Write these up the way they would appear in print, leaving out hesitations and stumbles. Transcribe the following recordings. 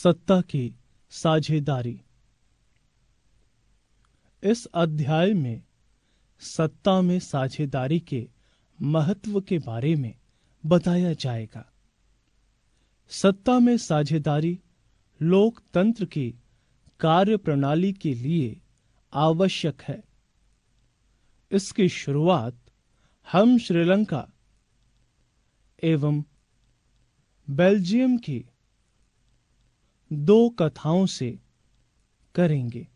सत्ता की साझेदारी। इस अध्याय में सत्ता में साझेदारी के महत्व के बारे में बताया जाएगा। सत्ता में साझेदारी लोकतंत्र की कार्यप्रणाली के लिए आवश्यक है। इसकी शुरुआत हम श्रीलंका एवं बेल्जियम की दो कथाओं से करेंगे।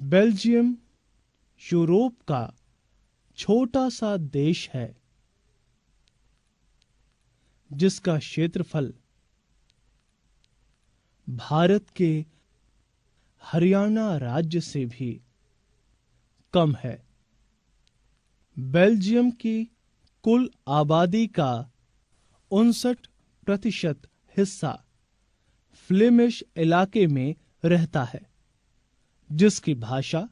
बेल्जियम यूरोप का छोटा सा देश है जिसका क्षेत्रफल भारत के हरियाणा राज्य से भी कम है। बेल्जियम की कुल आबादी का 59% हिस्सा फ्लेमिश इलाके में रहता है जिसकी भाषा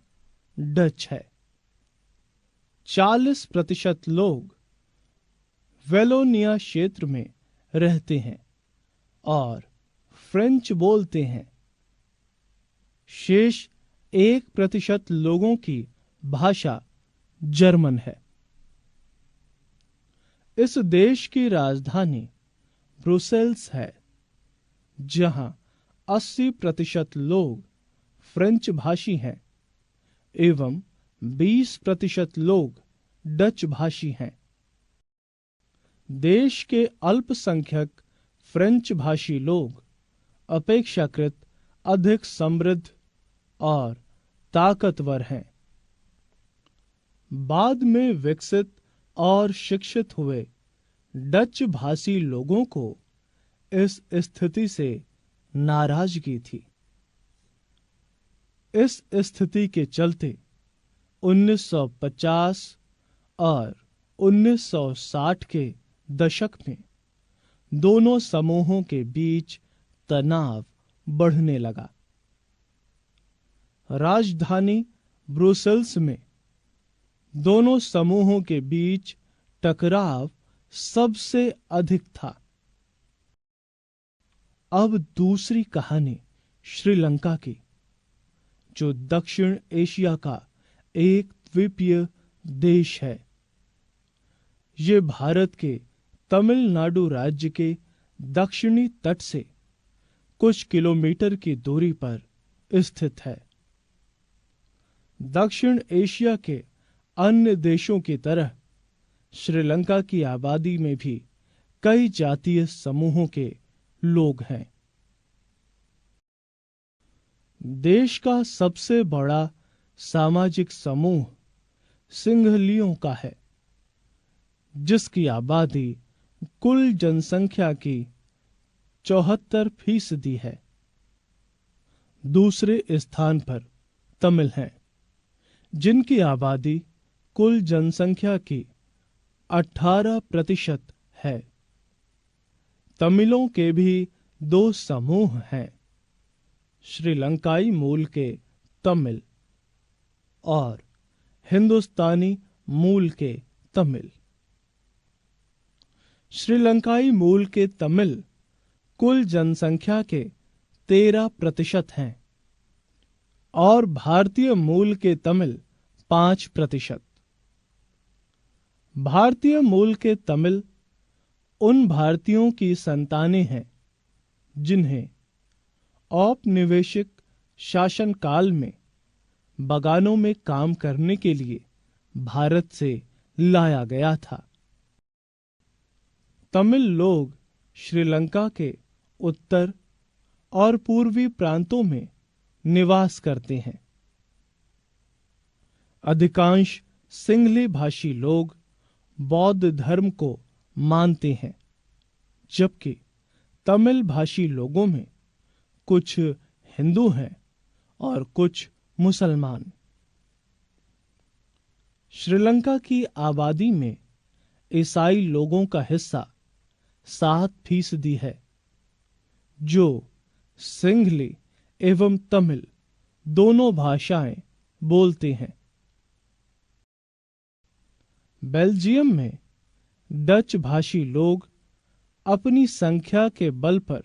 डच है। 40% लोग वेलोनिया क्षेत्र में रहते हैं और फ्रेंच बोलते हैं। शेष 1% लोगों की भाषा जर्मन है। इस देश की राजधानी ब्रुसेल्स है जहां 80% लोग फ्रेंच भाषी हैं एवं 20% लोग डच भाषी हैं। देश के अल्पसंख्यक फ्रेंच भाषी लोग अपेक्षाकृत अधिक समृद्ध और ताकतवर हैं। बाद में विकसित और शिक्षित हुए डच भाषी लोगों को इस स्थिति से नाराजगी थी। इस स्थिति के चलते 1950 और 1960 के दशक में दोनों समूहों के बीच तनाव बढ़ने लगा। राजधानी ब्रुसेल्स में दोनों समूहों के बीच टकराव सबसे अधिक था। अब दूसरी कहानी श्रीलंका की, जो दक्षिण एशिया का एक द्वीपीय देश है। ये भारत के तमिलनाडु राज्य के दक्षिणी तट से कुछ किलोमीटर की दूरी पर स्थित है। दक्षिण एशिया के अन्य देशों की तरह श्रीलंका की आबादी में भी कई जातीय समूहों के लोग हैं। देश का सबसे बड़ा सामाजिक समूह सिंहलियों का है जिसकी आबादी कुल जनसंख्या की 74% है। दूसरे स्थान पर तमिल हैं जिनकी आबादी कुल जनसंख्या की 18% है। तमिलों के भी दो समूह हैं, श्रीलंकाई मूल के तमिल और हिंदुस्तानी मूल के तमिल। श्रीलंकाई मूल के तमिल कुल जनसंख्या के 13% हैं और भारतीय मूल के तमिल 5%। भारतीय मूल के तमिल उन भारतीयों की संतानें हैं जिन्हें औपनिवेशिक शासनकाल में बागानों में काम करने के लिए भारत से लाया गया था। तमिल लोग श्रीलंका के उत्तर और पूर्वी प्रांतों में निवास करते हैं। अधिकांश सिंहली भाषी लोग बौद्ध धर्म को मानते हैं, जबकि तमिल भाषी लोगों में कुछ हिंदू हैं और कुछ मुसलमान। श्रीलंका की आबादी में ईसाई लोगों का हिस्सा 7% है, जो सिंहली एवं तमिल दोनों भाषाएं बोलते हैं। बेल्जियम में डच भाषी लोग अपनी संख्या के बल पर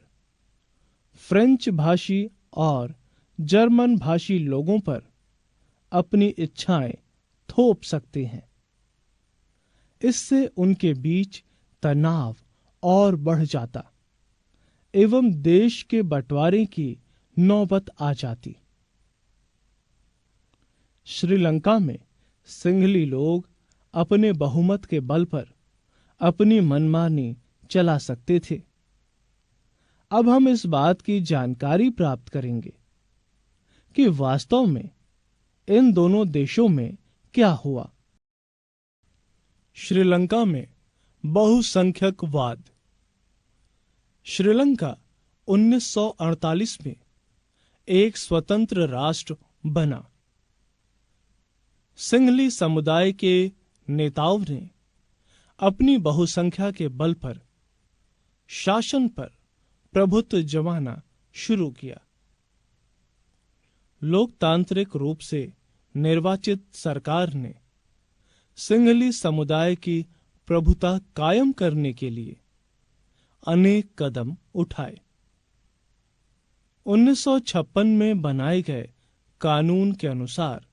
फ्रेंच भाषी और जर्मन भाषी लोगों पर अपनी इच्छाएं थोप सकते हैं। इससे उनके बीच तनाव और बढ़ जाता एवं देश के बंटवारे की नौबत आ जाती। श्रीलंका में सिंहली लोग अपने बहुमत के बल पर अपनी मनमानी चला सकते थे। अब हम इस बात की जानकारी प्राप्त करेंगे कि वास्तव में इन दोनों देशों में क्या हुआ। श्रीलंका में बहुसंख्यकवाद। श्रीलंका 1948 में एक स्वतंत्र राष्ट्र बना। सिंहली समुदाय के नेताओं ने अपनी बहुसंख्या के बल पर शासन पर प्रभुत्व जमाना शुरू किया। लोकतांत्रिक रूप से निर्वाचित सरकार ने सिंहली समुदाय की प्रभुता कायम करने के लिए अनेक कदम उठाए। 1956 में बनाए गए कानून के अनुसार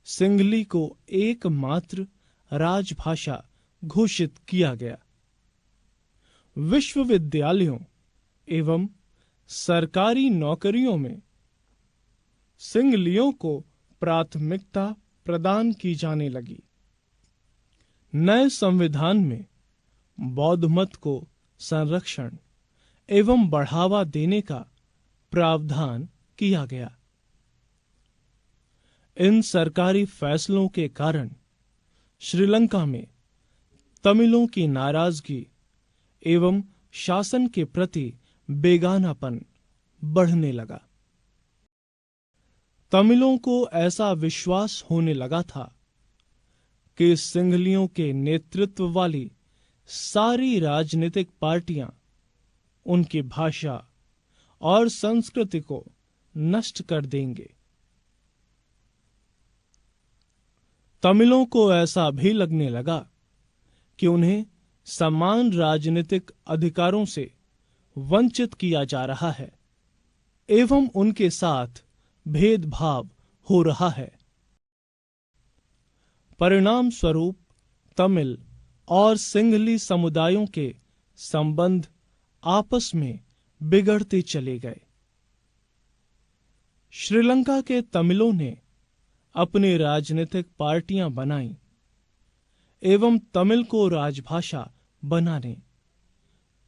सिंहली को एकमात्र राजभाषा घोषित किया गया। विश्वविद्यालयों एवं सरकारी नौकरियों में सिंहलियों को प्राथमिकता प्रदान की जाने लगी। नए संविधान में बौद्ध मत को संरक्षण एवं बढ़ावा देने का प्रावधान किया गया। इन सरकारी फैसलों के कारण श्रीलंका में तमिलों की नाराजगी एवं शासन के प्रति बेगानापन बढ़ने लगा। तमिलों को ऐसा विश्वास होने लगा था कि सिंहलियों के नेतृत्व वाली सारी राजनीतिक पार्टियां उनकी भाषा और संस्कृति को नष्ट कर देंगे। तमिलों को ऐसा भी लगने लगा कि उन्हें समान राजनीतिक अधिकारों से वंचित किया जा रहा है एवं उनके साथ भेदभाव हो रहा है। परिणाम स्वरूप तमिल और सिंहली समुदायों के संबंध आपस में बिगड़ते चले गए। श्रीलंका के तमिलों ने अपनी राजनीतिक पार्टियां बनाई एवं तमिल को राजभाषा बनाने,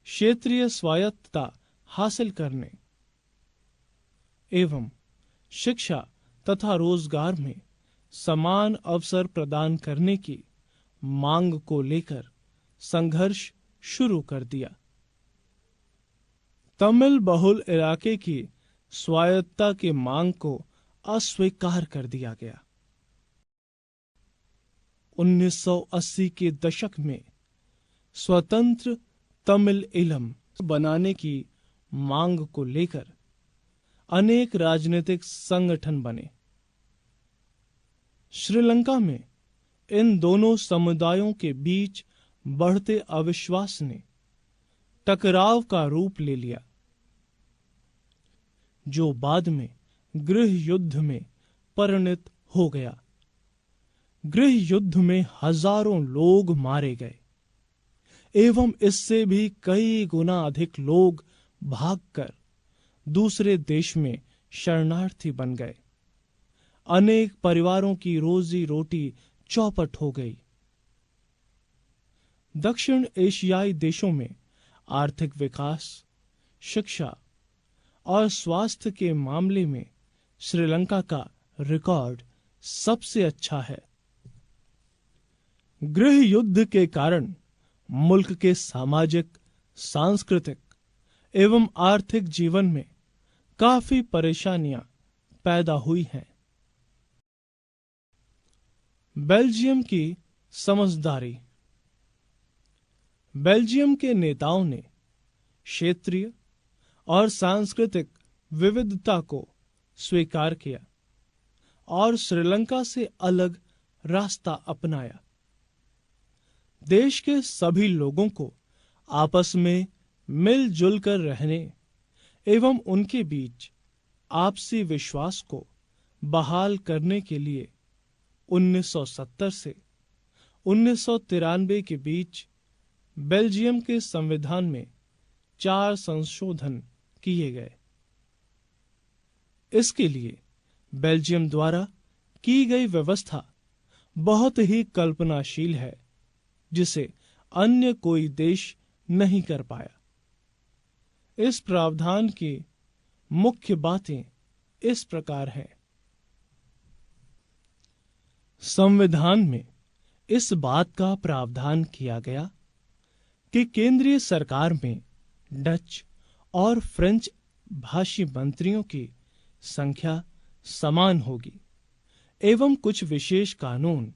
क्षेत्रीय स्वायत्तता हासिल करने एवं शिक्षा तथा रोजगार में समान अवसर प्रदान करने की मांग को लेकर संघर्ष शुरू कर दिया। तमिल बहुल इलाके की स्वायत्तता की मांग को अस्वीकार कर दिया गया। 1980 के दशक में स्वतंत्र तमिल ईलम बनाने की मांग को लेकर अनेक राजनीतिक संगठन बने। श्रीलंका में इन दोनों समुदायों के बीच बढ़ते अविश्वास ने टकराव का रूप ले लिया, जो बाद में गृह युद्ध में परिणत हो गया। गृह युद्ध में हजारों लोग मारे गए एवं इससे भी कई गुना अधिक लोग भागकर दूसरे देश में शरणार्थी बन गए। अनेक परिवारों की रोजी रोटी चौपट हो गई। दक्षिण एशियाई देशों में आर्थिक विकास, शिक्षा और स्वास्थ्य के मामले में श्रीलंका का रिकॉर्ड सबसे अच्छा है। गृह युद्ध के कारण मुल्क के सामाजिक, सांस्कृतिक एवं आर्थिक जीवन में काफी परेशानियां पैदा हुई हैं। बेल्जियम की समझदारी। बेल्जियम के नेताओं ने क्षेत्रीय और सांस्कृतिक विविधता को स्वीकार किया और श्रीलंका से अलग रास्ता अपनाया। देश के सभी लोगों को आपस में मिलजुल कर रहने एवं उनके बीच आपसी विश्वास को बहाल करने के लिए 1970 से 1993 के बीच बेल्जियम के संविधान में 4 संशोधन किए गए। इसके लिए बेल्जियम द्वारा की गई व्यवस्था बहुत ही कल्पनाशील है, जिसे अन्य कोई देश नहीं कर पाया। इस प्रावधान की मुख्य बातें इस प्रकार हैं। संविधान में इस बात का प्रावधान किया गया कि केंद्रीय सरकार में डच और फ्रेंच भाषी मंत्रियों की संख्या समान होगी एवं कुछ विशेष कानून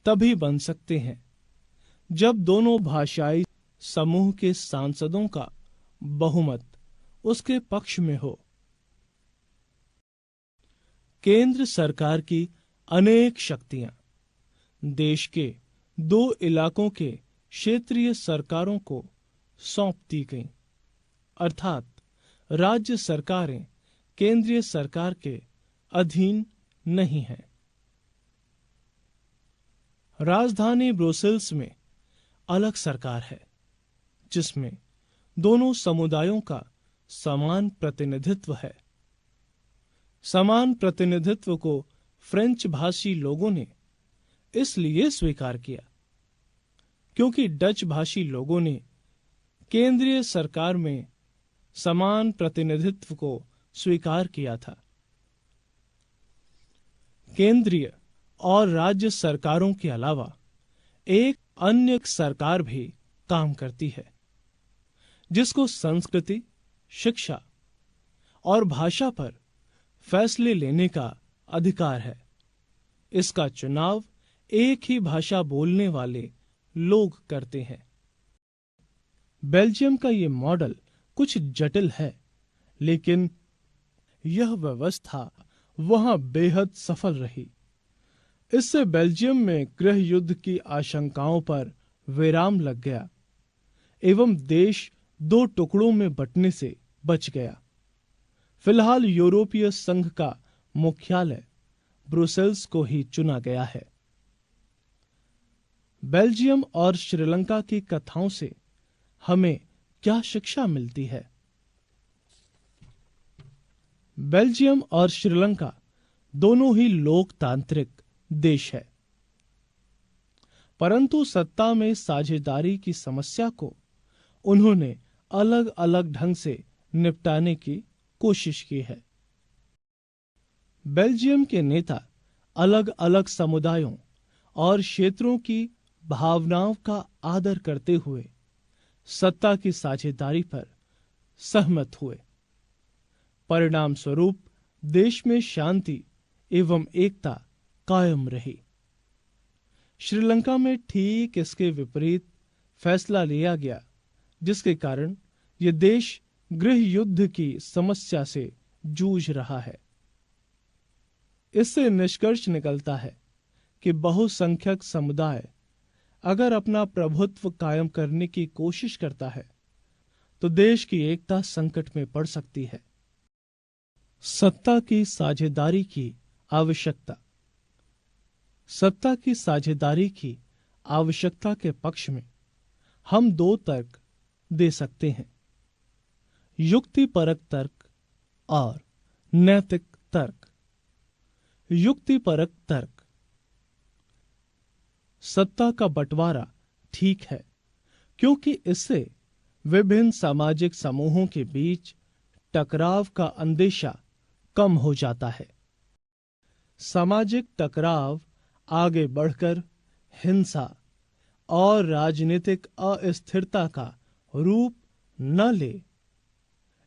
तभी बन सकते हैं जब दोनों भाषाई समूह के सांसदों का बहुमत उसके पक्ष में हो। केंद्र सरकार की अनेक शक्तियां देश के 2 इलाकों के क्षेत्रीय सरकारों को सौंप दी गईं, अर्थात राज्य सरकारें केंद्रीय सरकार के अधीन नहीं हैं। राजधानी ब्रुसेल्स में अलग सरकार है, जिसमें दोनों समुदायों का समान प्रतिनिधित्व है। समान प्रतिनिधित्व को फ्रेंच भाषी लोगों ने इसलिए स्वीकार किया क्योंकि डच भाषी लोगों ने केंद्रीय सरकार में समान प्रतिनिधित्व को स्वीकार किया था। केंद्रीय और राज्य सरकारों के अलावा एक अन्य सरकार भी काम करती है, जिसको संस्कृति, शिक्षा और भाषा पर फैसले लेने का अधिकार है। इसका चुनाव एक ही भाषा बोलने वाले लोग करते हैं। बेल्जियम का यह मॉडल कुछ जटिल है, लेकिन यह व्यवस्था वहां बेहद सफल रही। इससे बेल्जियम में गृह युद्ध की आशंकाओं पर विराम लग गया एवं देश 2 टुकड़ों में बंटने से बच गया। फिलहाल यूरोपीय संघ का मुख्यालय ब्रुसेल्स को ही चुना गया है। बेल्जियम और श्रीलंका की कथाओं से हमें क्या शिक्षा मिलती है? बेल्जियम और श्रीलंका दोनों ही लोकतांत्रिक देश है, परंतु सत्ता में साझेदारी की समस्या को उन्होंने अलग अलग ढंग से निपटाने की कोशिश की है। बेल्जियम के नेता अलग अलग समुदायों और क्षेत्रों की भावनाओं का आदर करते हुए सत्ता की साझेदारी पर सहमत हुए। परिणाम स्वरूप देश में शांति एवं एकता कायम रही। श्रीलंका में ठीक इसके विपरीत फैसला लिया गया, जिसके कारण यह देश गृह युद्ध की समस्या से जूझ रहा है। इससे निष्कर्ष निकलता है कि बहुसंख्यक समुदाय अगर अपना प्रभुत्व कायम करने की कोशिश करता है तो देश की एकता संकट में पड़ सकती है। सत्ता की साझेदारी की आवश्यकता। सत्ता की साझेदारी की आवश्यकता के पक्ष में हम 2 तर्क दे सकते हैं: युक्तिपरक तर्क और नैतिक तर्क। युक्तिपरक तर्क: सत्ता का बंटवारा ठीक है, क्योंकि इससे विभिन्न सामाजिक समूहों के बीच टकराव का अंदेशा कम हो जाता है। सामाजिक टकराव आगे बढ़कर हिंसा और राजनीतिक अस्थिरता का रूप न ले,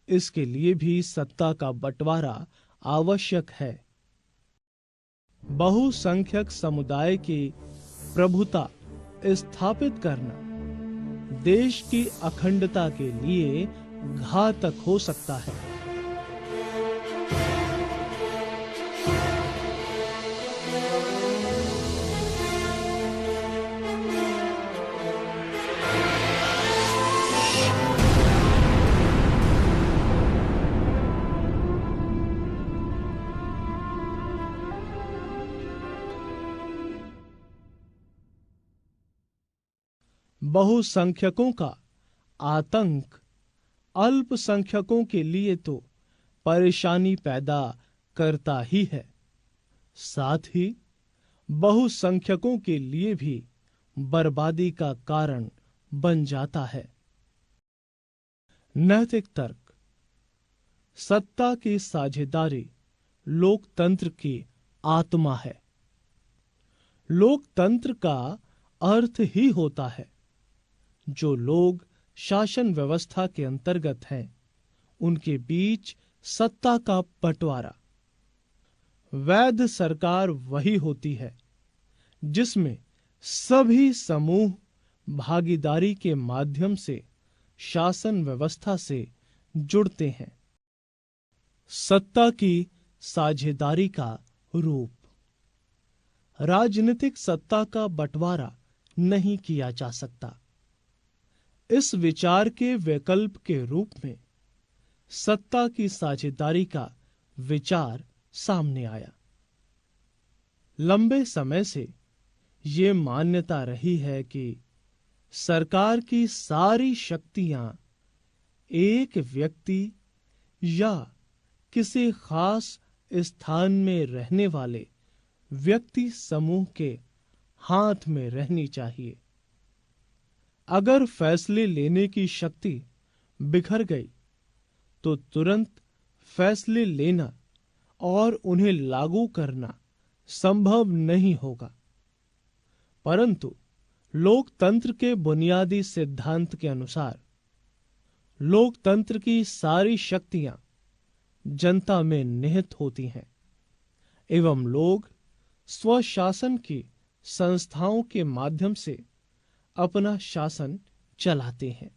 इसके लिए भी सत्ता का बंटवारा आवश्यक है। बहुसंख्यक समुदाय की प्रभुता स्थापित करना देश की अखंडता के लिए घातक हो सकता है। बहुसंख्यकों का आतंक अल्पसंख्यकों के लिए तो परेशानी पैदा करता ही है, साथ ही बहुसंख्यकों के लिए भी बर्बादी का कारण बन जाता है। नैतिक तर्क। सत्ता की साझेदारी लोकतंत्र की आत्मा है। लोकतंत्र का अर्थ ही होता है जो लोग शासन व्यवस्था के अंतर्गत हैं उनके बीच सत्ता का बंटवारा। वैध सरकार वही होती है जिसमें सभी समूह भागीदारी के माध्यम से शासन व्यवस्था से जुड़ते हैं। सत्ता की साझेदारी का रूप। राजनीतिक सत्ता का बंटवारा नहीं किया जा सकता। इस विचार के विकल्प के रूप में सत्ता की साझेदारी का विचार सामने आया। लंबे समय से ये मान्यता रही है कि सरकार की सारी शक्तियां एक व्यक्ति या किसी खास स्थान में रहने वाले व्यक्ति समूह के हाथ में रहनी चाहिए। अगर फैसले लेने की शक्ति बिखर गई तो तुरंत फैसले लेना और उन्हें लागू करना संभव नहीं होगा। परंतु लोकतंत्र के बुनियादी सिद्धांत के अनुसार लोकतंत्र की सारी शक्तियां जनता में निहित होती हैं एवं लोग स्वशासन की संस्थाओं के माध्यम से अपना शासन चलाते हैं।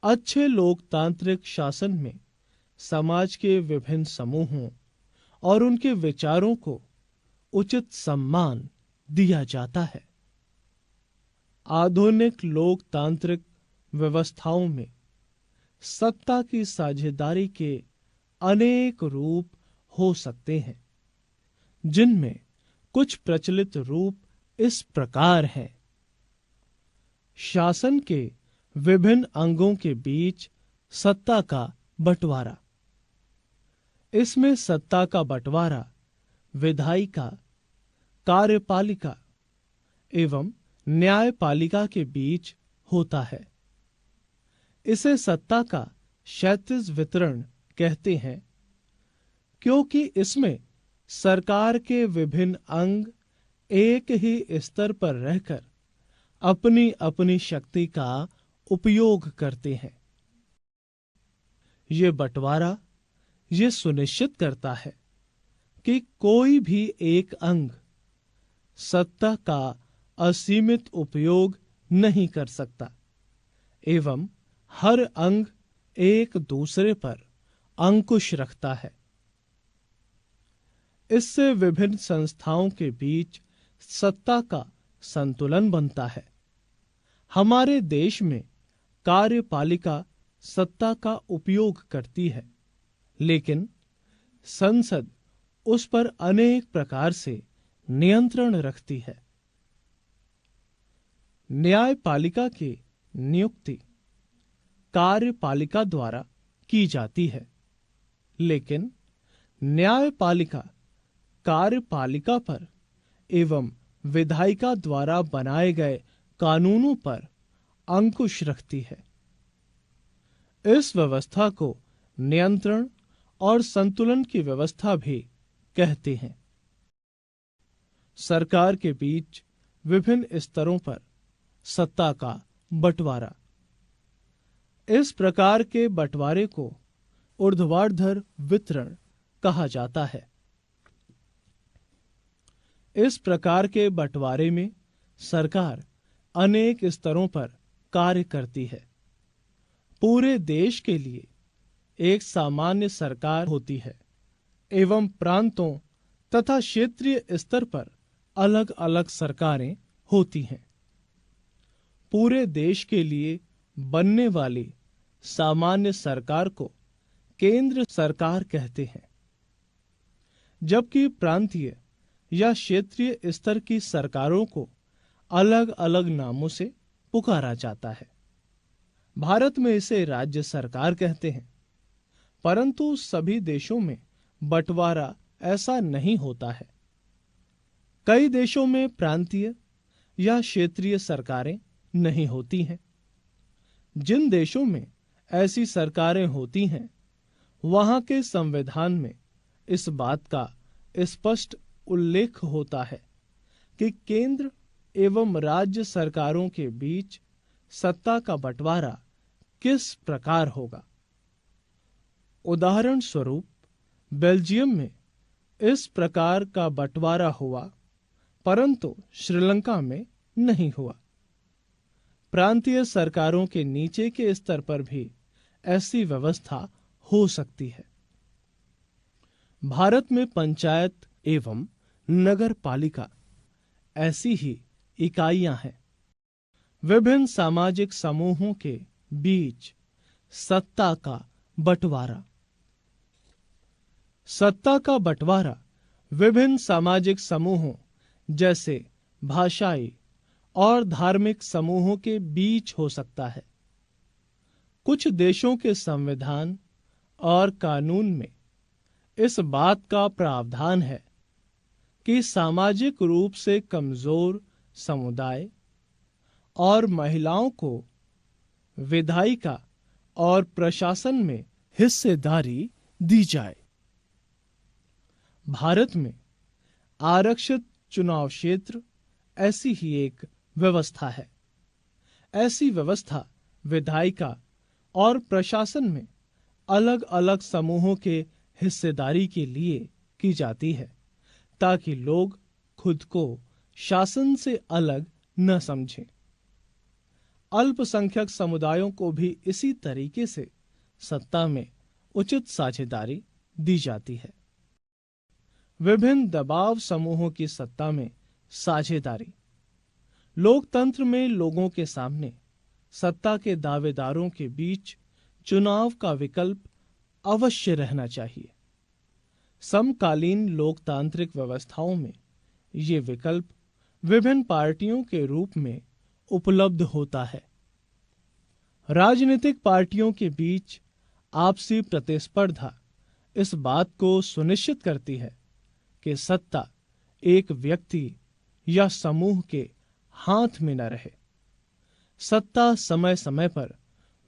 अच्छे लोकतांत्रिक शासन में समाज के विभिन्न समूहों और उनके विचारों को उचित सम्मान दिया जाता है। आधुनिक लोकतांत्रिक व्यवस्थाओं में सत्ता की साझेदारी के अनेक रूप हो सकते हैं, जिनमें कुछ प्रचलित रूप इस प्रकार हैं। शासन के विभिन्न अंगों के बीच सत्ता का बंटवारा। इसमें सत्ता का बंटवारा विधायिका, कार्यपालिका एवं न्यायपालिका के बीच होता है। इसे सत्ता का क्षैतिज वितरण कहते हैं क्योंकि इसमें सरकार के विभिन्न अंग एक ही स्तर पर रहकर अपनी अपनी शक्ति का उपयोग करते हैं। ये बंटवारा ये सुनिश्चित करता है कि कोई भी एक अंग सत्ता का असीमित उपयोग नहीं कर सकता एवं हर अंग एक दूसरे पर अंकुश रखता है। इससे विभिन्न संस्थाओं के बीच सत्ता का संतुलन बनता है। हमारे देश में कार्यपालिका सत्ता का उपयोग करती है, लेकिन संसद उस पर अनेक प्रकार से नियंत्रण रखती है। न्यायपालिका की नियुक्ति कार्यपालिका द्वारा की जाती है, लेकिन न्यायपालिका कार्यपालिका पर एवं विधायिका द्वारा बनाए गए कानूनों पर अंकुश रखती है। इस व्यवस्था को नियंत्रण और संतुलन की व्यवस्था भी कहते हैं। सरकार के बीच विभिन्न स्तरों पर सत्ता का बंटवारा। इस प्रकार के बंटवारे को ऊर्ध्वाधर वितरण कहा जाता है। इस प्रकार के बंटवारे में सरकार अनेक स्तरों पर कार्य करती है। पूरे देश के लिए एक सामान्य सरकार होती है एवं प्रांतों तथा क्षेत्रीय स्तर पर अलग अलग सरकारें होती हैं। पूरे देश के लिए बनने वाली सामान्य सरकार को केंद्र सरकार कहते हैं, जबकि प्रांतीय या क्षेत्रीय स्तर की सरकारों को अलग अलग नामों से पुकारा जाता है। भारत में इसे राज्य सरकार कहते हैं, परंतु सभी देशों में बंटवारा ऐसा नहीं होता है। कई देशों में प्रांतीय या क्षेत्रीय सरकारें नहीं होती हैं। जिन देशों में ऐसी सरकारें होती हैं, वहां के संविधान में इस बात का स्पष्ट उल्लेख होता है कि केंद्र एवं राज्य सरकारों के बीच सत्ता का बंटवारा किस प्रकार होगा। उदाहरण स्वरूप बेल्जियम में इस प्रकार का बंटवारा हुआ, परंतु श्रीलंका में नहीं हुआ। प्रांतीय सरकारों के नीचे के स्तर पर भी ऐसी व्यवस्था हो सकती है। भारत में पंचायत एवं नगर पालिका ऐसी ही इकाइयां हैं। विभिन्न सामाजिक समूहों के बीच सत्ता का बंटवारा। सत्ता का बंटवारा विभिन्न सामाजिक समूहों जैसे भाषाई और धार्मिक समूहों के बीच हो सकता है। कुछ देशों के संविधान और कानून में इस बात का प्रावधान है कि सामाजिक रूप से कमजोर समुदाय और महिलाओं को विधायिका और प्रशासन में हिस्सेदारी दी जाए। भारत में आरक्षित चुनाव क्षेत्र ऐसी ही एक व्यवस्था है। ऐसी व्यवस्था विधायिका और प्रशासन में अलग अलग समूहों के हिस्सेदारी के लिए की जाती है, ताकि लोग खुद को शासन से अलग न समझें। अल्पसंख्यक समुदायों को भी इसी तरीके से सत्ता में उचित साझेदारी दी जाती है। विभिन्न दबाव समूहों की सत्ता में साझेदारी। लोकतंत्र में लोगों के सामने सत्ता के दावेदारों के बीच चुनाव का विकल्प अवश्य रहना चाहिए। समकालीन लोकतांत्रिक व्यवस्थाओं में ये विकल्प विभिन्न पार्टियों के रूप में उपलब्ध होता है। राजनीतिक पार्टियों के बीच आपसी प्रतिस्पर्धा इस बात को सुनिश्चित करती है कि सत्ता एक व्यक्ति या समूह के हाथ में न रहे। सत्ता समय समय पर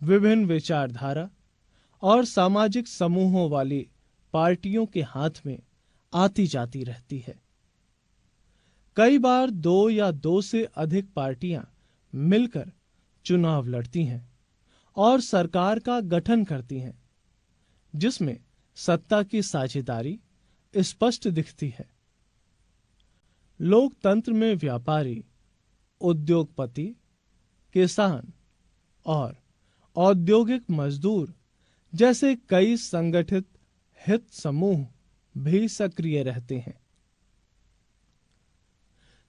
विभिन्न विचारधारा और सामाजिक समूहों वाली पार्टियों के हाथ में आती जाती रहती है। कई बार दो या दो से अधिक पार्टियां मिलकर चुनाव लड़ती हैं और सरकार का गठन करती हैं, जिसमें सत्ता की साझेदारी स्पष्ट दिखती है। लोकतंत्र में व्यापारी, उद्योगपति, किसान और औद्योगिक मजदूर जैसे कई संगठित हित समूह भी सक्रिय रहते हैं।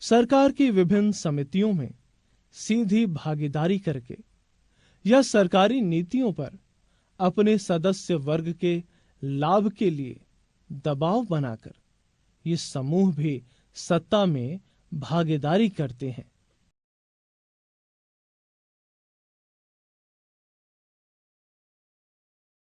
सरकार की विभिन्न समितियों में सीधी भागीदारी करके या सरकारी नीतियों पर अपने सदस्य वर्ग के लाभ के लिए दबाव बनाकर ये समूह भी सत्ता में भागीदारी करते हैं।